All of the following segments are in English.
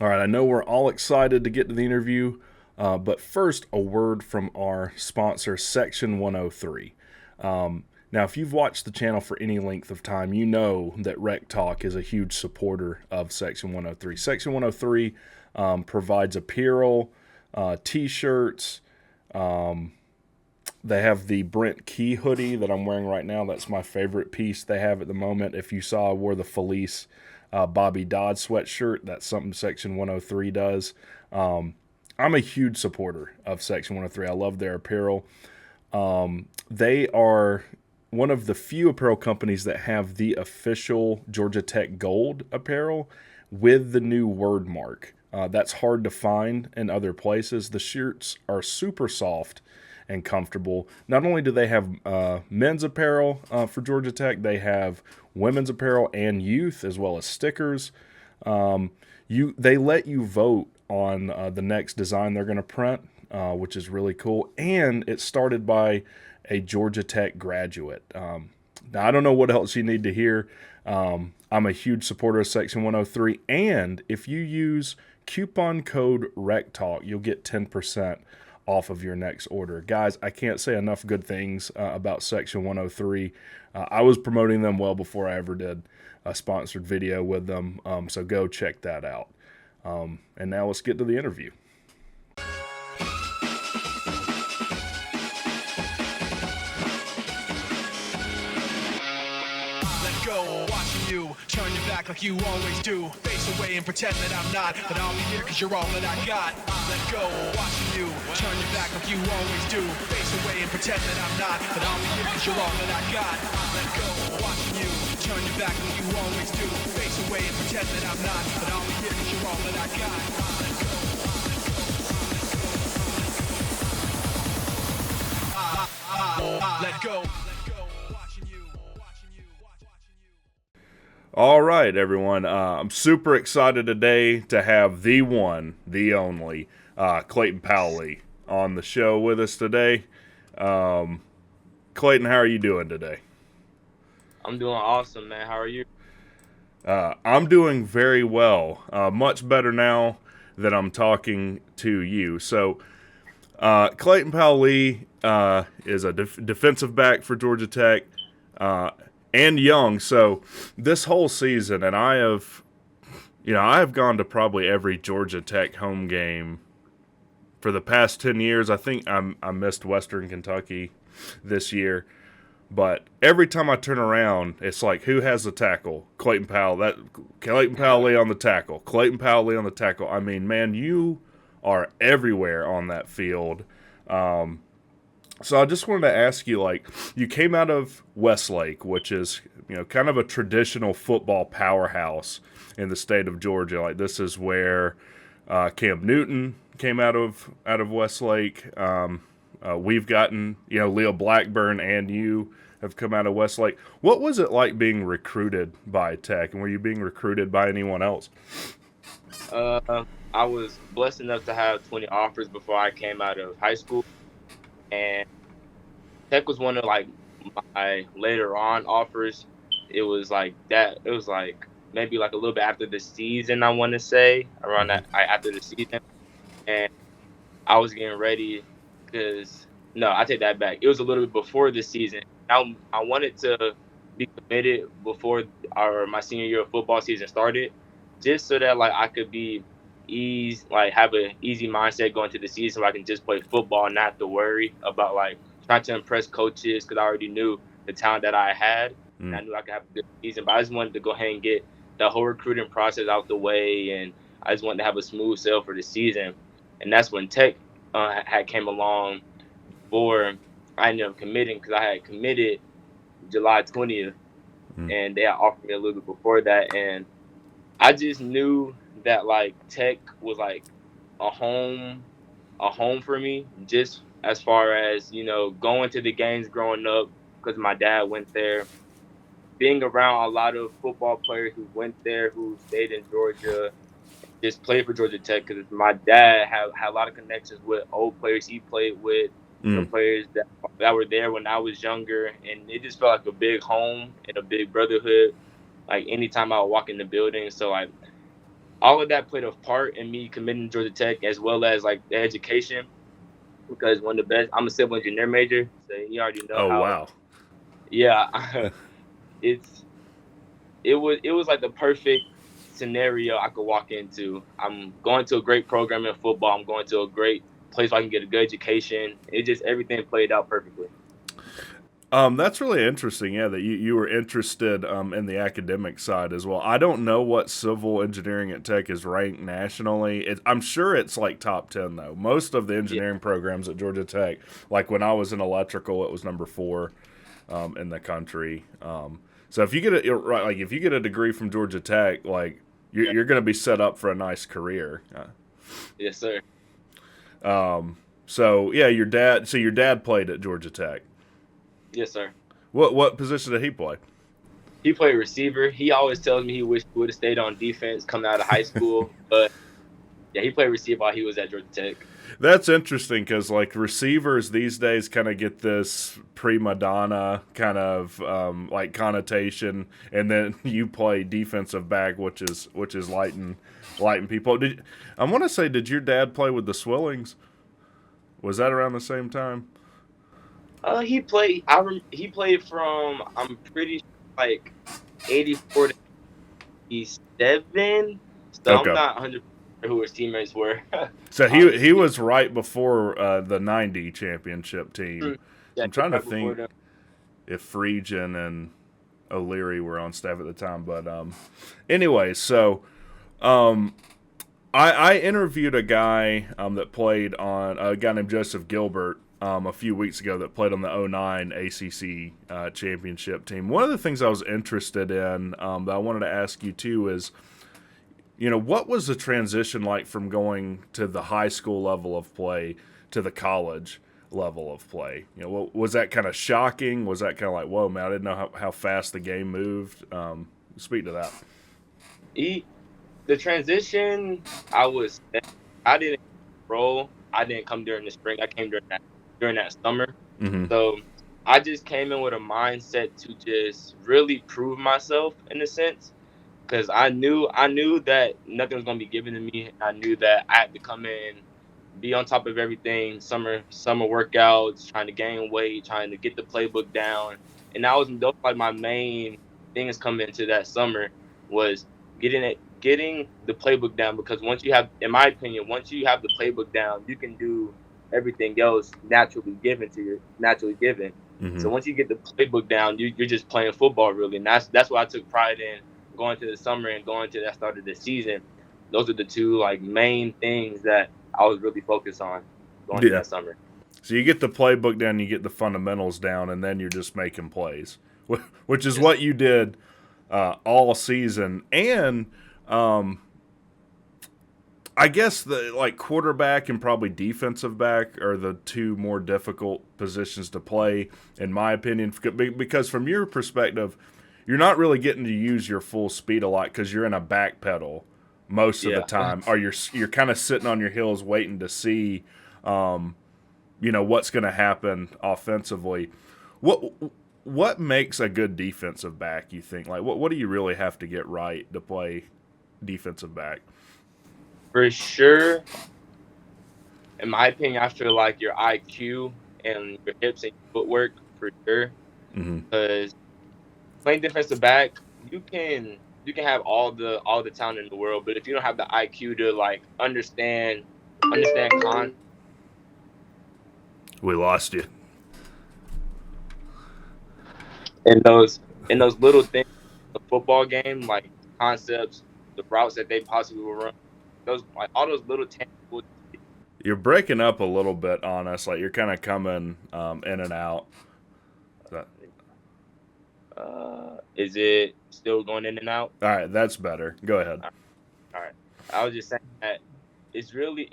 All right, I know we're all excited to get to the interview, but first, a word from our sponsor, Section 103. Now, if you've watched the channel for any length of time, you know that WreckTalk is a huge supporter of Section 103. Section 103 provides apparel, t-shirts. They have the Brent Key hoodie that I'm wearing right now. That's my favorite piece they have at the moment. If you saw, I wore the Felice Bobby Dodd sweatshirt. That's something Section 103 does. I'm a huge supporter of Section 103. I love their apparel. They are one of the few apparel companies that have the official Georgia Tech Gold apparel with the new word mark. That's hard to find in other places. The shirts are super soft and comfortable. Not only do they have men's apparel for Georgia Tech, they have women's apparel and youth, as well as stickers. They let you vote on the next design they're going to print, which is really cool. And it's started by a Georgia Tech graduate. Now, I don't know what else you need to hear. I'm a huge supporter of Section 103. And if you use coupon code WreckTalk, you'll get 10% off of your next order. Guys, I can't say enough good things about Section 103. I was promoting them well before I ever did a sponsored video with them, so go check that out. And now let's get to the interview. Turn your back like you always do. Face away and pretend that I'm not, but I'll be here cause you're all that I got. Let go, watching you. Turn your back like you always do. Face away and pretend that I'm not, but I'll be here cause you're all that I got. Let go, watching you. Turn your back like you always do. Face away and pretend that I'm not, but I'll be here cause you're all that I got. Let go. Let go. All right, everyone. I'm super excited today to have the one, the only, Clayton Powell Lee on the show with us today. Clayton, how are you doing today? I'm doing awesome, man. How are you? I'm doing very well. Much better now that I'm talking to you. So, Clayton Powell Lee is a defensive back for Georgia Tech. And young, so this whole season, and I have gone to probably every Georgia Tech home game for the past 10 years. I think I missed Western Kentucky this year, but every time I turn around, it's like, who has the tackle? Clayton Powell. Clayton Powell Lee on the tackle. Clayton Powell Lee on the tackle. I mean, man, you are everywhere on that field. So I just wanted to ask you, like, you came out of Westlake, which is, kind of a traditional football powerhouse in the state of Georgia. Like, this is where Cam Newton came out of Westlake. We've gotten, Leo Blackburn and you have come out of Westlake. What was it like being recruited by Tech, and were you being recruited by anyone else? I was blessed enough to have 20 offers before I came out of high school. And Tech was one of my later on offers. It was like that. It was like maybe like a little bit after the season, I want to say, around that after the season. And I was getting ready I take that back. It was a little bit before the season. I wanted to be committed before my senior year of football season started, just so that I could have an easy mindset going to the season where I can just play football and not have to worry about trying to impress coaches, because I already knew the talent that I had and I knew I could have a good season. But I just wanted to go ahead and get the whole recruiting process out the way, and I just wanted to have a smooth sail for the season. And that's when Tech had came along before I ended up committing, because I had committed July 20th and they had offered me a little bit before that. And I just knew that Tech was a home for me, just as far as going to the games growing up, because my dad went there, being around a lot of football players who went there, who stayed in Georgia, just played for Georgia Tech, because my dad had a lot of connections with old players he played with, players that were there when I was younger, and it just felt like a big home and a big brotherhood. Anytime I would walk in the building, so all of that played a part in me committing to Georgia Tech, as well as like the education, because one of the best. I'm a civil engineer major, so you already know Oh how. wow. Yeah, it's it was like the perfect scenario I could walk into. I'm going to a great program in football. I'm going to a great place where I can get a good education. It just everything played out perfectly. That's really interesting. Yeah, that you were interested in the academic side as well. I don't know what civil engineering at Tech is ranked nationally. I'm sure it's like top 10 though. Most of the Yeah, engineering programs at Georgia Tech, like when I was in electrical, it was number 4 in the country. So if you get like if you get a degree from Georgia Tech, like yeah, you're going to be set up for a nice career. yes, sir. So yeah, your dad. So your dad played at Georgia Tech. Yes, sir. What position did he play? He played receiver. He always tells me he wished he would have stayed on defense coming out of high school, but yeah, he played receiver while he was at Georgia Tech. That's interesting because like receivers these days kind of get this prima donna kind of like connotation, and then you play defensive back, which is lighting people. I want to say, did your dad play with the Swillings? Was that around the same time? He played. He played from I'm pretty sure like 84 to 87. So I'm Okay, not 100% who his teammates were. so he Honestly, was right before the '90 championship team. yeah, I'm he was trying to right before think them. if Friedgen and O'Leary were on staff at the time, but anyway, so um, I interviewed a guy that played on a guy named Joseph Gilbert a few weeks ago that played on the '09 ACC championship team. One of the things I was interested in that I wanted to ask you too is, what was the transition like from going to the high school level of play to the college level of play? Was that kind of shocking? Was that kind of like, whoa, man, I didn't know how fast the game moved? Speak to that. He the transition. I was I didn't roll. I didn't come during the spring. I came during that summer. Mm-hmm. So I just came in with a mindset to just really prove myself in a sense, because I knew that nothing was gonna be given to me. I knew that I had to come in, be on top of everything. Summer workouts, trying to gain weight, trying to get the playbook down, and those like my main things coming into that summer was getting the playbook down. Because once you have, in my opinion, once you have the playbook down, you can do everything else naturally given. Mm-hmm. So once you get the playbook down, you're just playing football really, and that's what I took pride in going to the summer and going to that start of the season. Those are the two like main things that I was really focused on going to Yeah. that summer. So you get the playbook down, you get the fundamentals down, and then you're just making plays, which is Yes, what you did all season. And I guess the like quarterback and probably defensive back are the two more difficult positions to play, in my opinion, because from your perspective, you're not really getting to use your full speed a lot because you're in a back pedal most of the yeah. time, or you're kind of sitting on your heels waiting to see, what's going to happen offensively. What makes a good defensive back? You think like what do you really have to get right to play defensive back? For sure, in my opinion, I feel like your IQ and your hips and your footwork for sure. Mm-hmm. Because playing defensive back, you can have all the talent in the world, but if you don't have the IQ to like understand We lost you. in those little things, the football game, like concepts, the routes that they possibly will run, those like all those little tangible. You're breaking up a little bit on us. Like you're kind of coming in and out. Is it still going in and out? All right, that's better. Go ahead. All right. I was just saying that it's really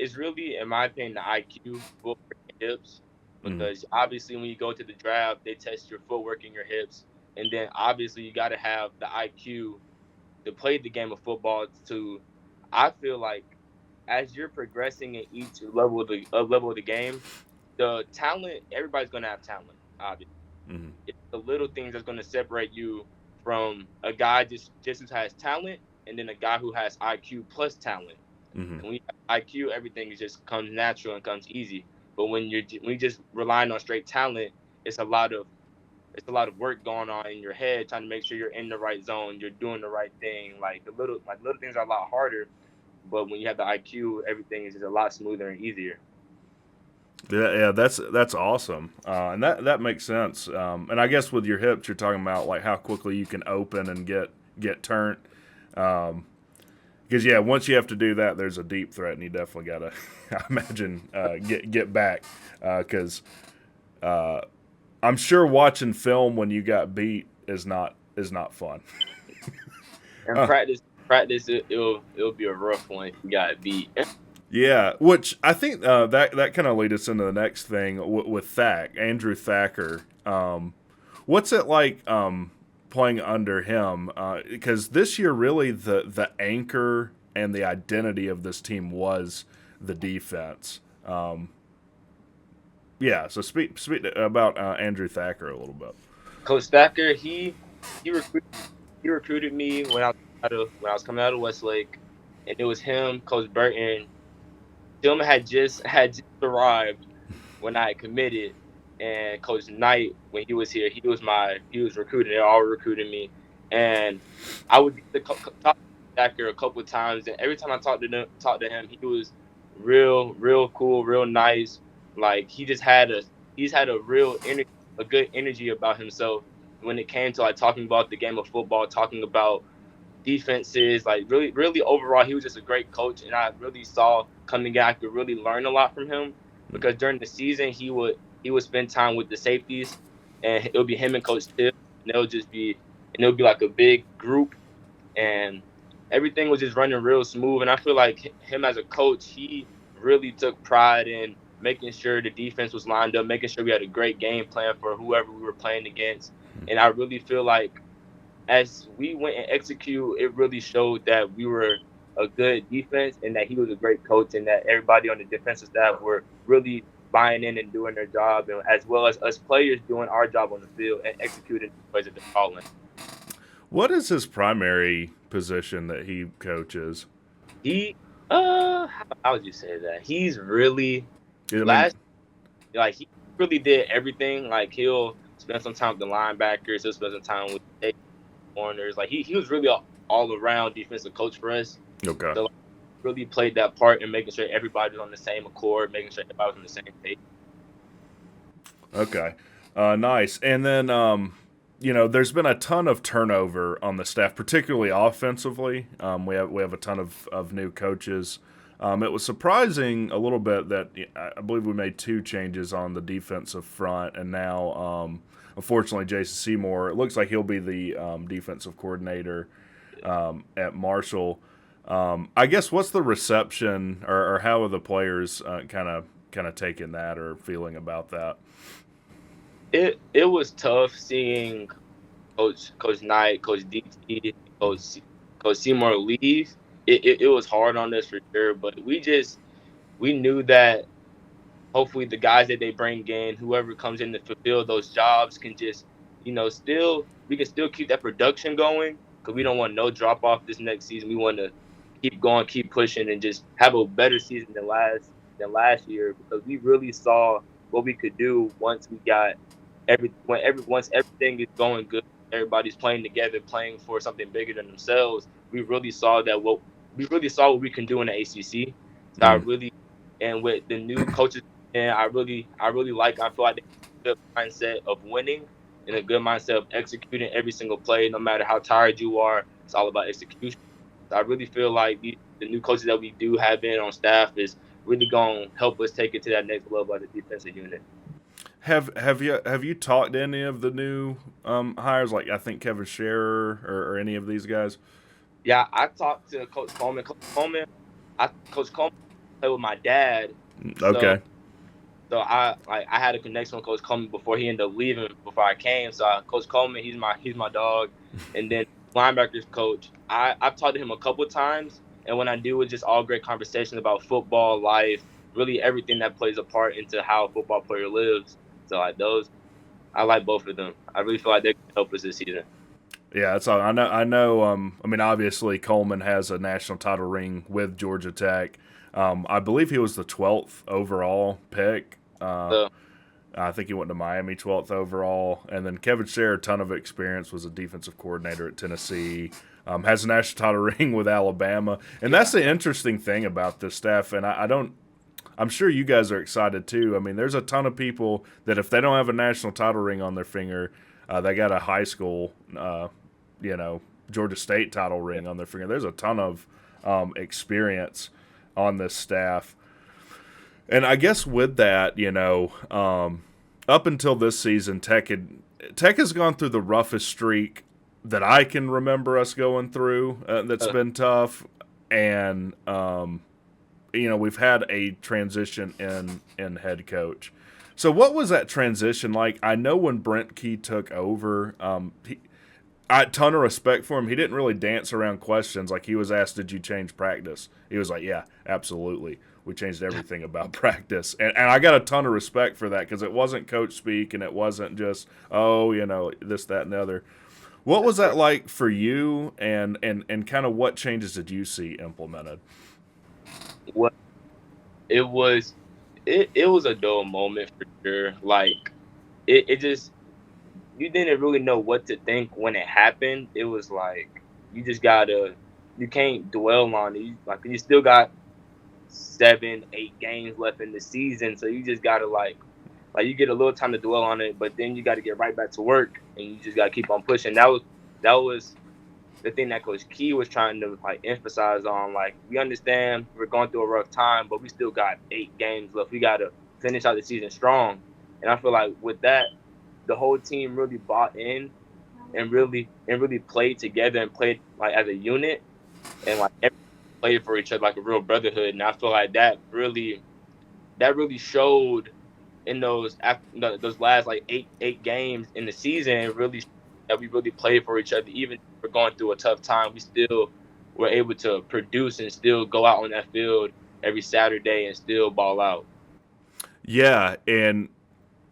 in my opinion the IQ, footwork, and hips, Mm-hmm. because obviously when you go to the draft they test your footwork and your hips, and then obviously you got to have the IQ to play the game of football. I feel like as you're progressing in each level of the game, the talent, everybody's gonna have talent. Obviously, Mm-hmm. it's the little things that's gonna separate you from a guy just who has talent and then a guy who has IQ plus talent. Mm-hmm. And when you have IQ, everything just comes natural and comes easy. But when you just relying on straight talent, it's a lot of work going on in your head, trying to make sure you're in the right zone, you're doing the right thing. Like little things are a lot harder, but when you have the IQ, everything is just a lot smoother and easier. Yeah, that's awesome, and that makes sense. And I guess with your hips, you're talking about like how quickly you can open and get turned. Because yeah, once you have to do that, there's a deep threat, and you definitely gotta, I imagine, get back. Because I'm sure watching film when you got beat is not fun. And practice, it'll be a rough one if you got beat. Yeah, which I think that kind of lead us into the next thing with Andrew Thacker. What's it like playing under him? Because this year, really, the anchor and the identity of this team was the defense. Yeah, so speak about Andrew Thacker a little bit. Coach Thacker, he recruited he recruited me when I was coming out of Westlake, and it was him, Coach Burton. Tillman had just arrived when I had committed, and Coach Knight, when he was here, he was recruiting. They all recruiting me, and I would get to talk to Thacker a couple of times, and every time I talked to him, he was real cool, real nice. Like he's had a real energy, a good energy about himself when it came to like talking about the game of football, talking about defenses, like really overall, he was just a great coach, and I really saw coming in, I could really learn a lot from him because during the season he would spend time with the safeties, and it would be him and Coach Tiff, and it'll be like a big group, and everything was just running real smooth. And I feel like him as a coach, he really took pride in making sure the defense was lined up, making sure we had a great game plan for whoever we were playing against, and I really feel like as we went and execute, it really showed that we were a good defense and that he was a great coach and that everybody on the defensive staff were really buying in and doing their job, and as well as us players doing our job on the field and executing the plays that they're calling. What is his primary position that he coaches? He, how would you say that? He's really I mean, last, like he really did everything. Like he'll spend some time with the linebackers, he'll spend some time with the corners. Like he was really all around defensive coach for us. okay. So like, really played that part in making sure everybody was on the same accord, making sure everybody was on the same page. Okay. Nice. And then, there's been a ton of turnover on the staff, particularly offensively. We have a ton of new coaches. It was surprising a little bit that I believe we made 2 changes on the defensive front, and now, unfortunately, Jason Seymour, it looks like he'll be the defensive coordinator at Marshall. I guess what's the reception, or how are the players kind of taking that or feeling about that? It was tough seeing Coach Knight, Coach DT, Coach Seymour leave. It was hard on us for sure, but we knew that hopefully the guys that they bring in, whoever comes in to fulfill those jobs, can just we can still keep that production going because we don't want no drop off this next season. We want to keep going, keep pushing, and just have a better season than last year because we really saw what we could do once we got once everything is going good, everybody's playing together, playing for something bigger than themselves. We really saw what we can do in the ACC. So I really, and with the new coaches, and I feel like they have a good mindset of winning and a good mindset of executing every single play, no matter how tired you are. It's all about execution. So I really feel like the new coaches that we do have in on staff is really going to help us take it to that next level as a defensive unit. Have you talked to any of the new hires, like I think Kevin Scherer or any of these guys? Yeah, I talked to Coach Coleman. Coach Coleman played with my dad. Okay. So I had a connection with Coach Coleman before he ended up leaving. Before I came, so Coach Coleman, he's my dog. And then linebackers coach, I've talked to him a couple of times, and when I do, it's just all great conversations about football, life, really everything that plays a part into how a football player lives. So I like both of them. I really feel like they can help us this season. Yeah, that's all. I know. I know. I mean, obviously, Coleman has a national title ring with Georgia Tech. I believe he was the 12th overall pick. So I think he went to Miami 12th overall. And then Kevin Sherrer, ton of experience, was a defensive coordinator at Tennessee. Has a national title ring with Alabama. And that's the interesting thing about this staff. And I don't. I'm sure you guys are excited too. I mean, there's a ton of people that if they don't have a national title ring on their finger, they got a high school, you know, Georgia State title ring on their finger. There's a ton of experience on this staff. And I guess with that, you know, up until this season, Tech has gone through the roughest streak that I can remember us going through. That's been tough, and you know, we've had a transition in head coach. So, what was that transition like? I know when Brent Key took over, I had a ton of respect for him. He didn't really dance around questions. Like, he was asked, "Did you change practice?" He was like, "Yeah, absolutely. We changed everything about practice." And I got a ton of respect for that because it wasn't coach speak and it wasn't just, oh, you know, this, that, and the other. What was that like for you, and kind of what changes did you see implemented? what it was, it was a dull moment for sure. Like it just you didn't really know what to think when it happened. It was like you can't dwell on it. Like you still got 7, 8 games left in the season, so you just gotta like you get a little time to dwell on it, but then you got to get right back to work, and you just got to keep on pushing. That was the thing that Coach Key was trying to like emphasize on. Like, we understand we're going through a rough time, but we still got 8 games left. We got to finish out the season strong, and I feel like with that, the whole team really bought in and really played together and played like as a unit, and like everyone played for each other like a real brotherhood. And I feel like that really showed in those last like eight games in the season. It really that we really played for each other. Even if we're going through a tough time, we still were able to produce and still go out on that field every Saturday and still ball out. Yeah, and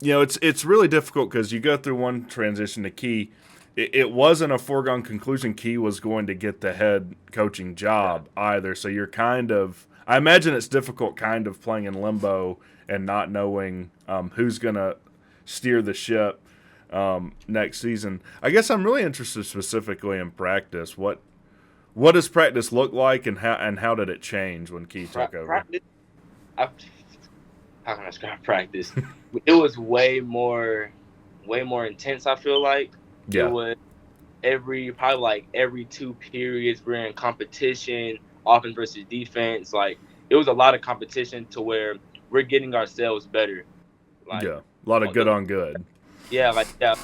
you know, it's really difficult because you go through one transition to Key. It wasn't a foregone conclusion Key was going to get the head coaching job either. So you're kind of, I imagine it's difficult kind of playing in limbo and not knowing who's going to steer the ship next season. I guess I'm really interested specifically in practice. What does practice look like, and how did it change when Key took over? Practice, I, how can I describe practice? It was way more intense. I feel like it Yeah. was probably like every 2 periods we're in competition, offense versus defense. Like, it was a lot of competition to where we're getting ourselves better. Like, Yeah. A lot of good on good. yeah, like the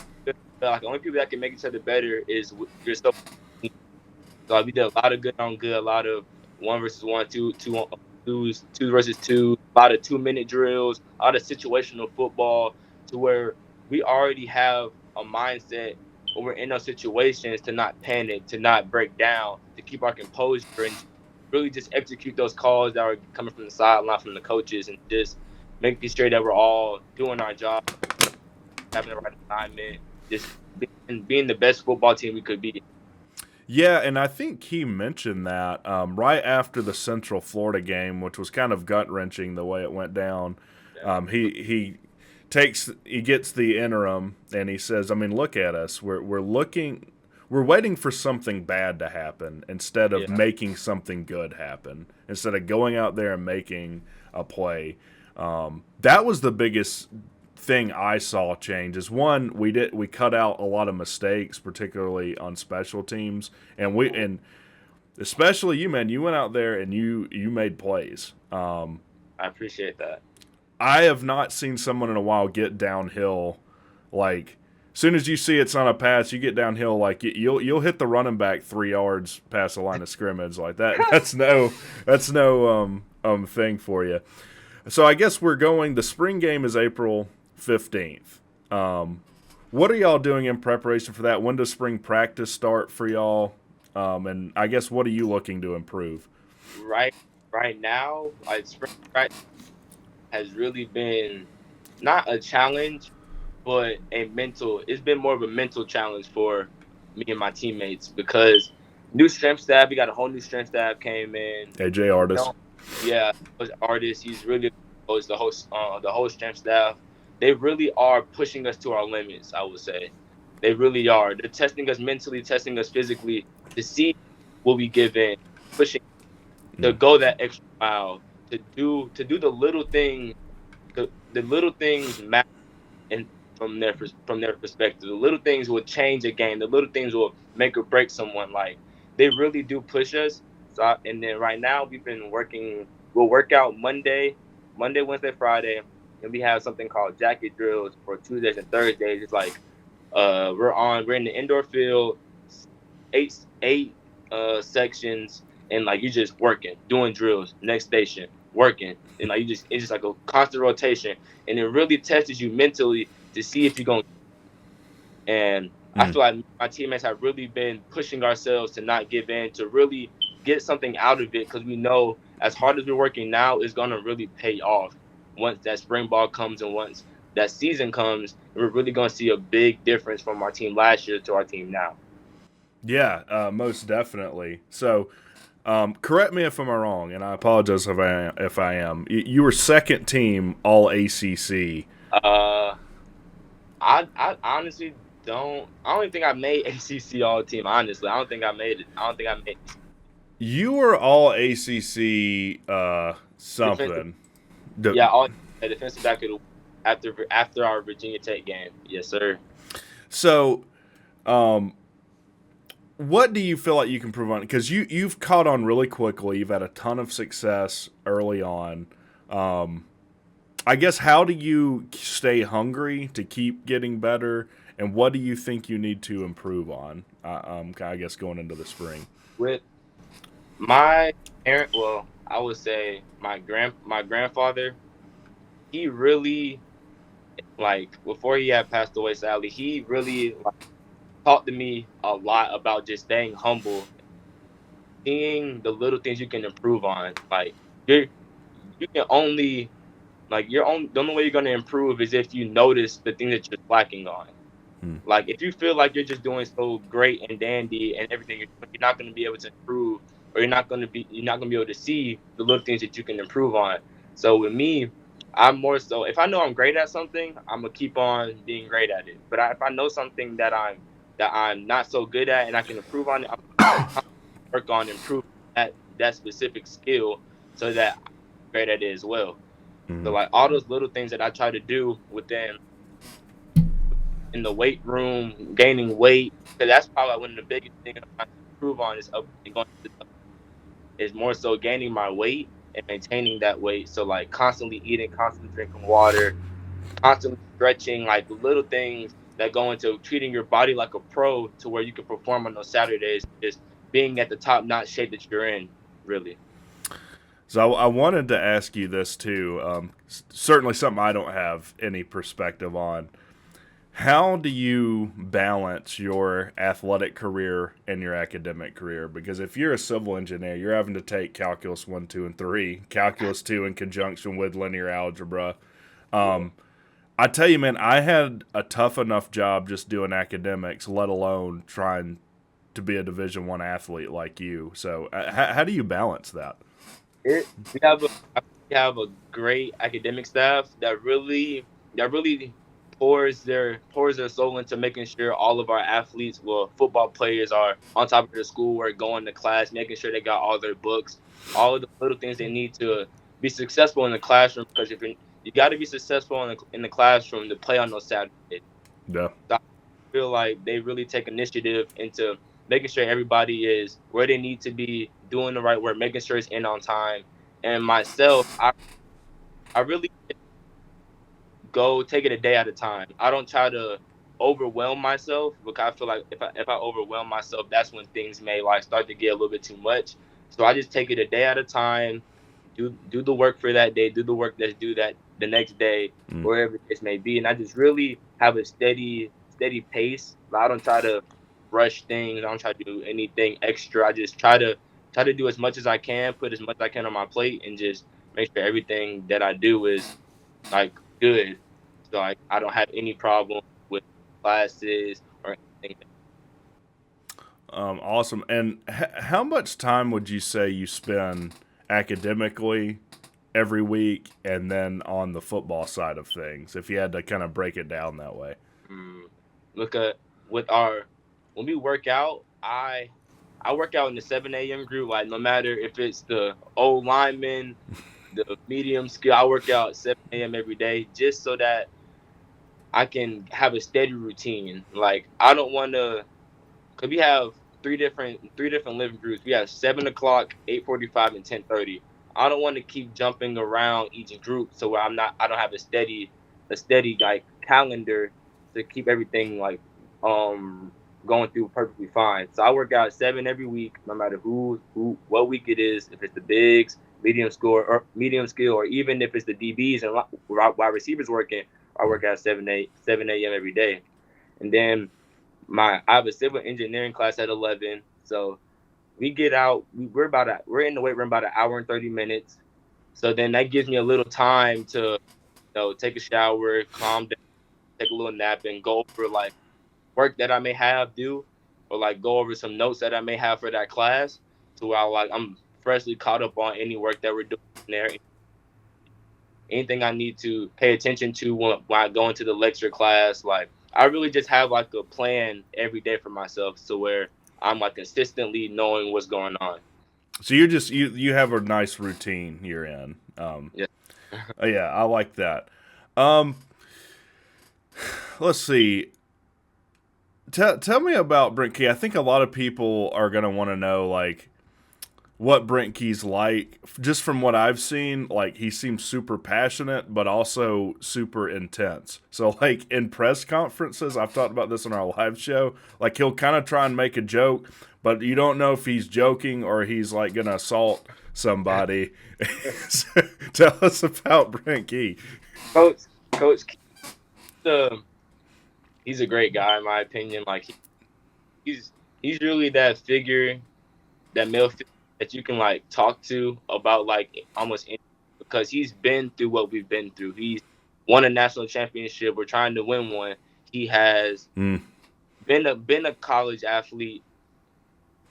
only people that can make each other better is yourself. So like, we did a lot of good on good, a lot of 1 versus 1, two versus two, a lot of 2-minute drills, a lot of situational football, to where we already have a mindset when we're in those situations to not panic, to not break down, to keep our composure, and really just execute those calls that are coming from the sideline from the coaches, and just making sure that we're all doing our job, having the right alignment, just being the best football team we could be. Yeah, and I think he mentioned that right after the Central Florida game, which was kind of gut wrenching the way it went down. He gets the interim and he says, "I mean, look at us. We're waiting for something bad to happen instead of making something good happen. Instead of going out there and making a play." That was the biggest thing I saw change. Is one, we cut out a lot of mistakes, particularly on special teams, and especially you, man. You went out there and you made plays. I appreciate that. I have not seen someone in a while get downhill. Like, as soon as you see it's on a pass, you get downhill. Like, you'll hit the running back 3 yards past the line of scrimmage. Like that. That's no thing for you. So I guess the spring game is April 15th. What are y'all doing in preparation for that? When does spring practice start for y'all? And I guess, what are you looking to improve? Right now, like, spring practice has really been not a challenge, but it's been more of a mental challenge for me and my teammates, because new strength staff, we got a whole new strength staff came in. AJ Artist. Yeah, was artist. He's really was the whole strength staff. They really are pushing us to our limits, I would say. They really are. They're testing us mentally, testing us physically to see what we give in, pushing to go that extra mile, to do the little things. The little things matter, and from their perspective, the little things will change a game. The little things will make or break someone. Like, they really do push us. So, and then right now we've been working. We'll work out Monday, Wednesday, Friday, and we have something called jacket drills for Tuesdays and Thursdays. It's like we're in the indoor field, eight sections, and like, you just working, doing drills. Next station, working, and like, it's just like a constant rotation, and it really tests you mentally to see if you're going. And I feel like my teammates have really been pushing ourselves to not give in, to really get something out of it, because we know as hard as we're working now, it's going to really pay off once that spring ball comes and once that season comes. We're really going to see a big difference from our team last year to our team now. Yeah, most definitely. So, correct me if I'm wrong, and I apologize if I am. You were second team All ACC. I honestly don't. I don't even think I made ACC All Team. Honestly, I don't think I made it. I don't think I made. You were All ACC something. Yeah, all defensive back of the after our Virginia Tech game. Yes, sir. So, what do you feel like you can prove on? Because you've caught on really quickly. You've had a ton of success early on. I guess, how do you stay hungry to keep getting better, and what do you think you need to improve on? I guess going into the spring. With my parent, well, I would say my grandfather. He really, like, before he had passed away, sadly, he really taught to me a lot about just staying humble, seeing the little things you can improve on. Like, you can only, like, the only way you're gonna improve is if you notice the things that you're slacking on. Like, if you feel like you're just doing so great and dandy and everything, you're not gonna be able to improve, or you're not gonna be able to see the little things that you can improve on. So with me, I'm more so, if I know I'm great at something, I'm gonna keep on being great at it. But if I know something that I'm not so good at and I can improve on it, I'm gonna work on improving that specific skill so that I'm great at it as well. So, like, all those little things that I try to do in the weight room, gaining weight, because that's probably one of the biggest things I'm trying to improve on is more so gaining my weight and maintaining that weight. So, like, constantly eating, constantly drinking water, constantly stretching, like little things that go into treating your body like a pro, to where you can perform on those Saturdays, just being at the top notch shape that you're in, really. So I wanted to ask you this too. Certainly something I don't have any perspective on. How do you balance your athletic career and your academic career? Because if you're a civil engineer, you're having to take Calculus 1, 2, and 3, Calculus 2 in conjunction with linear algebra. I tell you, man, I had a tough enough job just doing academics, let alone trying to be a Division I athlete like you. So how do you balance that? We have a great academic staff that really pours their soul into making sure all of our athletes, well, football players, are on top of their schoolwork, going to class, making sure they got all their books, all of the little things they need to be successful in the classroom. Because if you got to be successful in the classroom to play on those Saturdays. Yeah. So I feel like they really take initiative into making sure everybody is where they need to be, doing the right work, making sure it's in on time. And myself, I really go take it a day at a time. I don't try to overwhelm myself, because I feel like if I overwhelm myself, that's when things may start to get a little bit too much. So I just take it a day at a time, do the work for that day, do the work that's due that the next day, wherever this may be, and I just really have a steady pace. I don't try to rush things. I don't try to do anything extra. I just try to do as much as I can, put as much as I can on my plate, and just make sure everything that I do is good. So I don't have any problem with classes or anything. Awesome. And how much time would you say you spend academically every week and then on the football side of things, if you had to kind of break it down that way? Look at with our when we work out, I work out in the 7 a.m. group. Like no matter if it's the old lineman, the medium skill, I work out 7 a.m. every day just so that I can have a steady routine. Like I don't want to, cause we have three different living groups. We have 7 o'clock, 8:45, and 10:30. I don't want to keep jumping around each group, so where I don't have a steady like calendar to keep everything like going through perfectly fine. So I work out 7 every week, no matter what week it is. If it's the bigs, medium skill, or even if it's the DBs and wide receivers working, I work out 7 a.m. every day, and then I have a civil engineering class at 11. So we get out. We're in the weight room about an hour and 30 minutes. So then that gives me a little time to take a shower, calm down, take a little nap, and go over like work that I may have due, or like go over some notes that I may have for that class, to where I'm freshly caught up on any work that we're doing there. Anything I need to pay attention to when I go into the lecture class. Like I really just have like a plan every day for myself, to where I'm like consistently knowing what's going on. So you're just you have a nice routine you're in. Yeah. Yeah, I like that. Um, let's see. Tell me about Brent Key. I think a lot of people are going to want to know, like, what Brent Key's like. Just from what I've seen, like, he seems super passionate, but also super intense. So, like, in press conferences, I've talked about this on our live show, like, he'll kind of try and make a joke, but you don't know if he's joking or he's, like, going to assault somebody. So, tell us about Brent Key. Coach Key, he's a great guy in my opinion. Like he's really that figure, that male figure that you can like talk to about like almost anything, because he's been through what we've been through. He's won a national championship. We're trying to win one. He has been a college athlete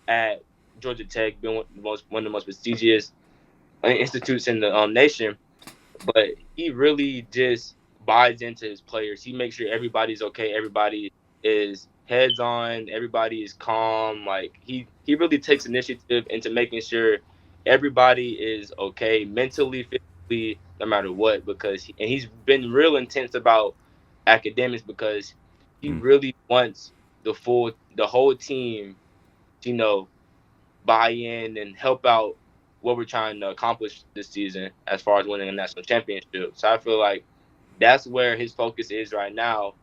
at Georgia Tech, been one of the most prestigious institutes in the nation. But he really just buys into his players. He makes sure everybody's okay. Everybody is heads on. Everybody is calm. Like he really takes initiative into making sure everybody is okay mentally, physically, no matter what. Because he's been real intense about academics, because he really wants the whole team to buy in and help out what we're trying to accomplish this season as far as winning a national championship. So I feel like that's where his focus is right now,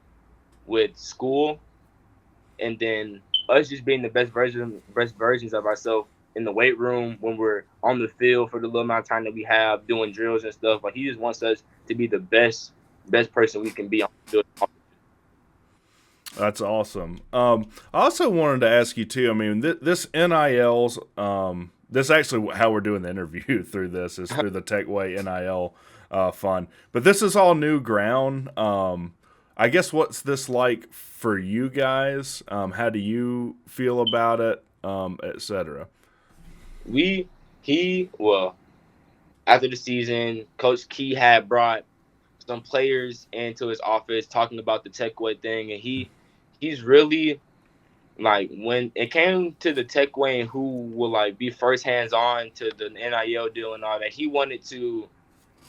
with school, and then us just being the best versions of ourselves in the weight room when we're on the field for the little amount of time that we have doing drills and stuff. Like he just wants us to be the best person we can be on the field. That's awesome. I also wanted to ask you too. I mean, this NIL's this is actually how we're doing the interview through this is through the Techway NIL fund. But this is all new ground. I guess what's this like for you guys? How do you feel about it, etc.? Well, after the season, Coach Key had brought some players into his office talking about the Techway thing, and he's really, like, when it came to the Techway and who will like be first hands on to the NIL deal and all that, he wanted to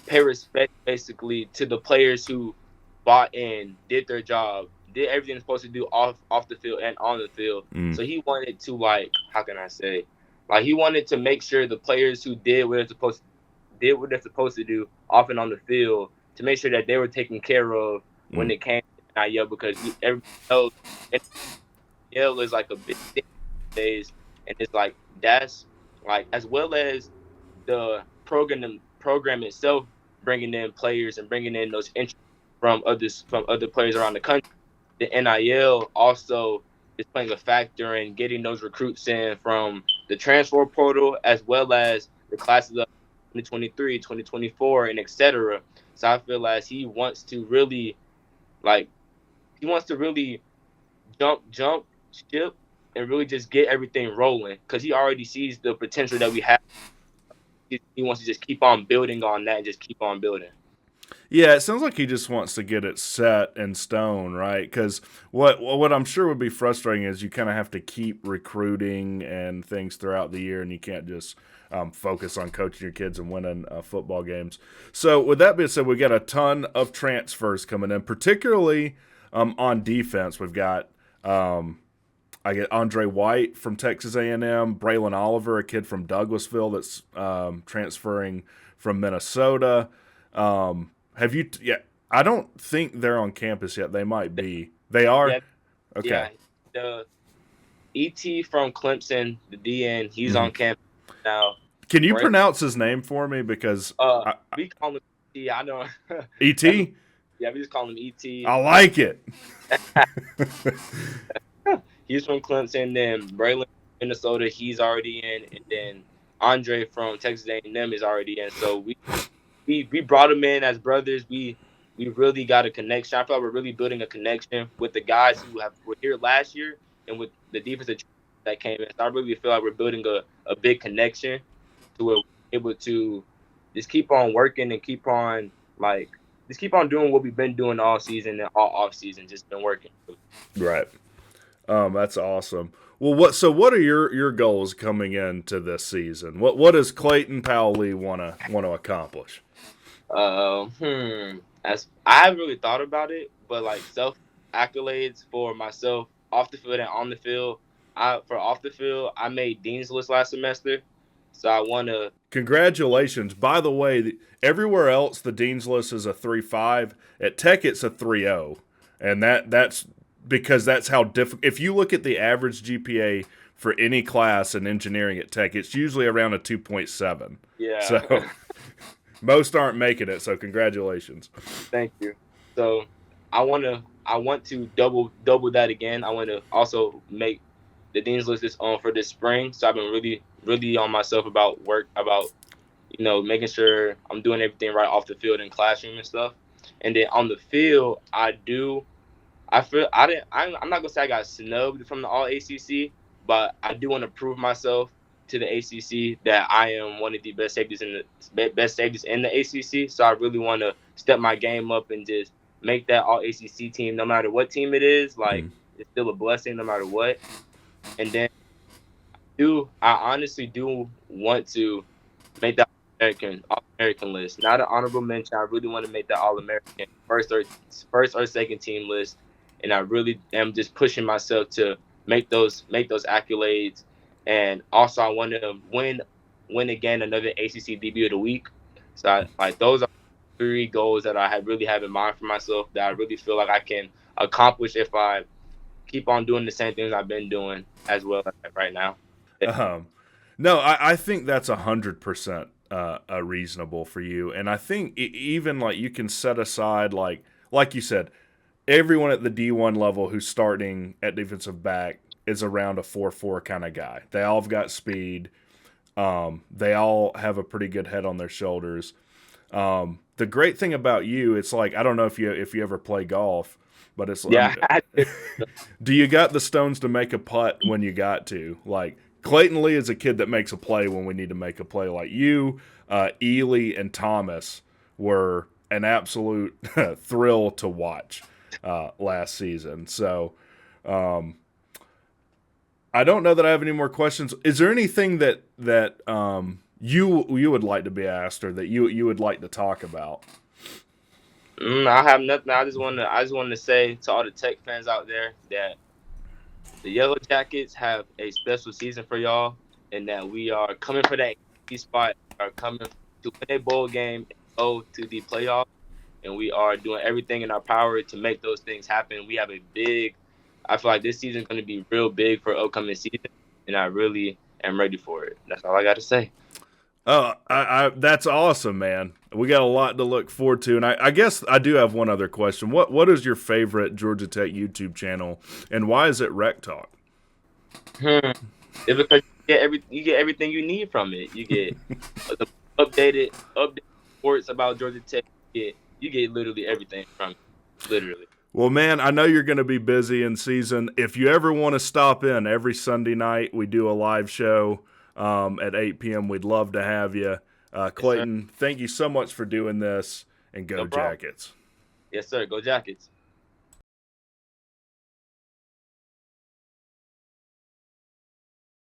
pay respect basically to the players who bought in, did their job, did everything they're supposed to do off the field and on the field. So he wanted to, like, how can I say, like he wanted to make sure the players who did what they're supposed to do off and on the field, to make sure that they were taken care of when it came to NIL, because everybody knows NIL is like a big thing these days, and it's like that's like, as well as the program itself bringing in players and bringing in those interests from other players around the country, the NIL also is playing a factor in getting those recruits in from the transfer portal, as well as the classes of 2023, 2024, and etc. So I feel like he wants to really jump ship and really just get everything rolling because he already sees the potential that we have. He wants to just keep on building on that and just keep on building. Yeah, it sounds like he just wants to get it set in stone, right? Because what I'm sure would be frustrating is you kind of have to keep recruiting and things throughout the year, and you can't just focus on coaching your kids and winning football games. So with that being said, we got a ton of transfers coming in, particularly on defense. We've got I get Andre White from Texas A&M, Braylon Oliver, a kid from Douglasville that's transferring from Minnesota. Have you? Yeah, I don't think they're on campus yet. They might be. They are. Yeah, Okay. yeah. The ET from Clemson, the DN, he's on campus now. Can you Right. pronounce his name for me? Because We call him ET. I know. ET. Yeah, we just call him ET. I like it. He's from Clemson. Then Braylon, Minnesota, he's already in, and then Andre from Texas A&M is already in. So we brought him in as brothers. We really got a connection. I feel like we're really building a connection with the guys who were here last year and with the defensive that came in. So I really feel like we're building a big connection to where we're able to just keep on working and keep on doing what we've been doing all season and all off season. Just been working. Right. That's awesome. Well, what are your goals coming into this season? What does Clayton Powell Lee want to accomplish? I haven't really thought about it, but like self accolades for myself off the field and on the field. For off the field, I made Dean's List last semester, so I want to. Congratulations! By the way, everywhere else the Dean's List is a 3.5. At Tech, it's a 3.0, and that's because that's how difficult. If you look at the average GPA for any class in engineering at Tech, it's usually around a 2.7. Yeah. So most aren't making it. So congratulations. Thank you. So I want to double that again. I want to also make the Dean's List for this spring. So I've been really on myself about making sure I'm doing everything right off the field and classroom and stuff. And then on the field, I'm not gonna say I got snubbed from the All ACC, but I do want to prove myself to the ACC that I am one of the best safeties in the ACC. So I really want to step my game up and just make that All ACC team, no matter what team it is. Like it's still a blessing, no matter what. And then I honestly do want to make that All American list, not an honorable mention. I really want to make that All American first or second team list, and I really am just pushing myself to make those accolades. And also, I want to win again another ACC debut of the week. So those are 3 goals that I really have in mind for myself that I really feel like I can accomplish if I keep on doing the same things I've been doing as well as right now. No, I think that's 100% reasonable for you, and I think even like you can set aside like you said, everyone at the D1 level who's starting at defensive back is around a 4.4 kind of guy. They all have got speed. They all have a pretty good head on their shoulders. The great thing about you, it's like I don't know if you ever play golf, but it's yeah. Do you got the stones to make a putt when you got to? Like Clayton Lee is a kid that makes a play when we need to make a play. Like you, Ely, and Thomas were an absolute thrill to watch last season. So I don't know that I have any more questions. Is there anything that you would like to be asked or that you would like to talk about? I have nothing. I just want to say to all the Tech fans out there that the Yellow Jackets have a special season for y'all, and that we are coming for that key spot. We are coming to win a bowl game and go to the playoffs, and we are doing everything in our power to make those things happen. We have I feel like this season is going to be real big for upcoming season, and I really am ready for it. That's all I got to say. Oh, that's awesome, man. We got a lot to look forward to, and I guess I do have one other question. What is your favorite Georgia Tech YouTube channel, and why is it WreckTalk? It's because you get everything you need from it. You get the updated sports about Georgia Tech. You get literally everything from it. Literally. Well, man, I know you're going to be busy in season. If you ever want to stop in, every Sunday night we do a live show at 8 p.m. We'd love to have you. Yes, sir. Clayton, thank you so much for doing this, and go No problem. Jackets. Yes, sir. Go Jackets.